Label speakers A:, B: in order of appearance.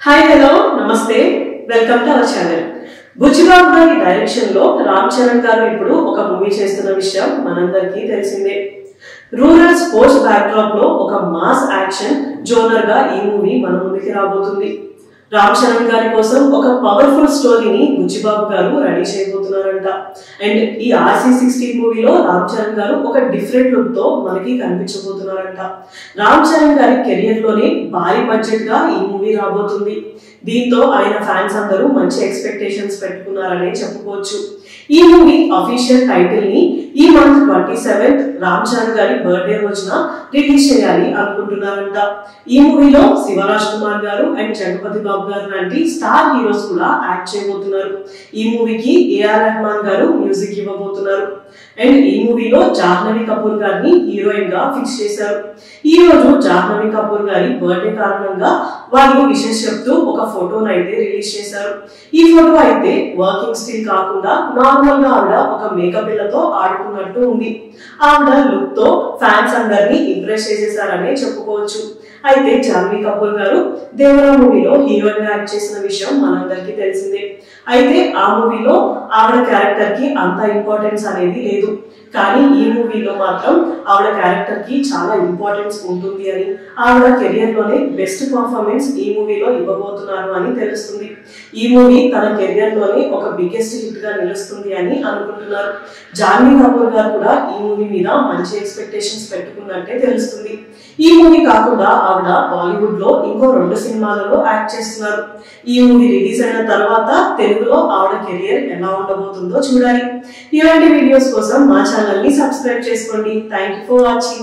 A: Hi hello నమస్తే welcome to our channel. Buchibabu గారి direction లో రామ్ చరణ్ గారు ఇప్పుడు ఒక మూవీ చేస్తున్న విషయం మనందరికీ తెలిసిందే. రూరల్ స్పోర్ట్స్ బ్యాక్డ్రాప్ లో ఒక మాస్ యాక్షన్ జోనర్ గా ఈ మూవీ మన ముందుకి రాబోతుంది. రామ్ చరణ్ గారి కోసం ఒక పవర్ఫుల్ స్టోరీని బుచ్చిబాబు గారు రెడీ చేయబోతున్నారంట. అండ్ ఈ RC16 మూవీలో రామ్ చరణ్ గారు ఒక డిఫరెంట్ లుక్ తో మనకి కనిపించబోతున్నారంట. రామ్ చరణ్ గారి కెరియర్ లోనే భారీ బడ్జెట్ గా ఈ మూవీ రాబోతుంది. దీంతో ఆయన ఫ్యాన్స్ అందరూ మంచి ఎక్స్పెక్టేషన్స్ పెట్టుకున్నారనే చెప్పుకోవచ్చు. ఈ మూవీ అఫీషియల్ టైటిల్ ని ఈ మంత్ 27th రామ్ చరణ్ గారి బర్త్డే రోజున రిలీజ్ చేయాలి అనుకుంటున్నారంట. ఈ మూవీలో శివరాజ్ కుమార్ గారు అండ్ జగపతి బాబు గారు లాంటి స్టార్ హీరోస్ కూడా యాక్ట్ చేయబోతున్నారు. ఈ మూవీకి AR రెహమాన్ గారు మ్యూజిక్ ఇవ్వబోతున్నారు. అండ్ ఈ మూవీలో జాహ్నవి కపూర్ గారిని హీరోయిన్ గా ఫిక్స్ చేశారు. ఈ రోజు జాహ్నవి కపూర్ గారి బర్త్డే కారణంగా వాళ్ళు విషెస్ చెప్తూ ఒక ఫోటోను అయితే రిలీజ్ చేశారు. ఈ ఫోటో అయితే వర్కింగ్ స్టిల్ కాకుండా నార్మల్ గా ఆవిడ ఒక మేకప్ బిల్లతో ఆడుకున్నట్టు ఉంది. ఆవిడ లుక్ తో ఫ్యాన్స్ అందరినీ ఇంప్రెస్ చేసేసారనే చెప్పుకోవచ్చు. అయితే జాహ్నవి కపూర్ గారు దేవరా మూవీలో హీరోయిన్ గా యాక్ట్ చేసిన విషయం మనందరికీ తెలిసిందే. అయితే ఆ మూవీలో ఆవిడ క్యారెక్టర్ కి అంత ఇంపార్టెన్స్ అనేది లేదు. కానీ ఈ మూవీలో మాత్రం ఆవిడ క్యారెక్టర్ కి చాలా ఇంపార్టెన్స్ ఉంటుంది అని, ఆవిడ కెరియర్ లోనే బెస్ట్ పర్ఫార్మెన్స్ ఈ మూవీలో ఇవ్వబోతున్నారు అని తెలుస్తుంది. ఈ మూవీ తన కెరియర్ లోనే ఒక బిగ్గెస్ట్ హిట్ గా నిలుస్తుంది అని అనుకుంటున్నారు. జాహ్నవి కపూర్ గారు కూడా ఈ మూవీ మీద మంచి ఎక్స్పెక్టేషన్స్ పెట్టుకున్నట్టే తెలుస్తుంది. ఈ మూవీ కాకుండా ఆవిడ బాలీవుడ్ లో ఇంకో 2 సినిమాలలో యాక్ట్ చేస్తున్నారు. ఈ మూవీ రిలీజ్ అయిన తర్వాత తెలుగులో ఆవిడ కెరియర్ ఎలా ఉండబోతుందో చూడాలి. ఇలాంటి వీడియోస్ కోసం మా ఛానల్ ని సబ్స్క్రైబ్ చేసుకోండి. Thank you for watching.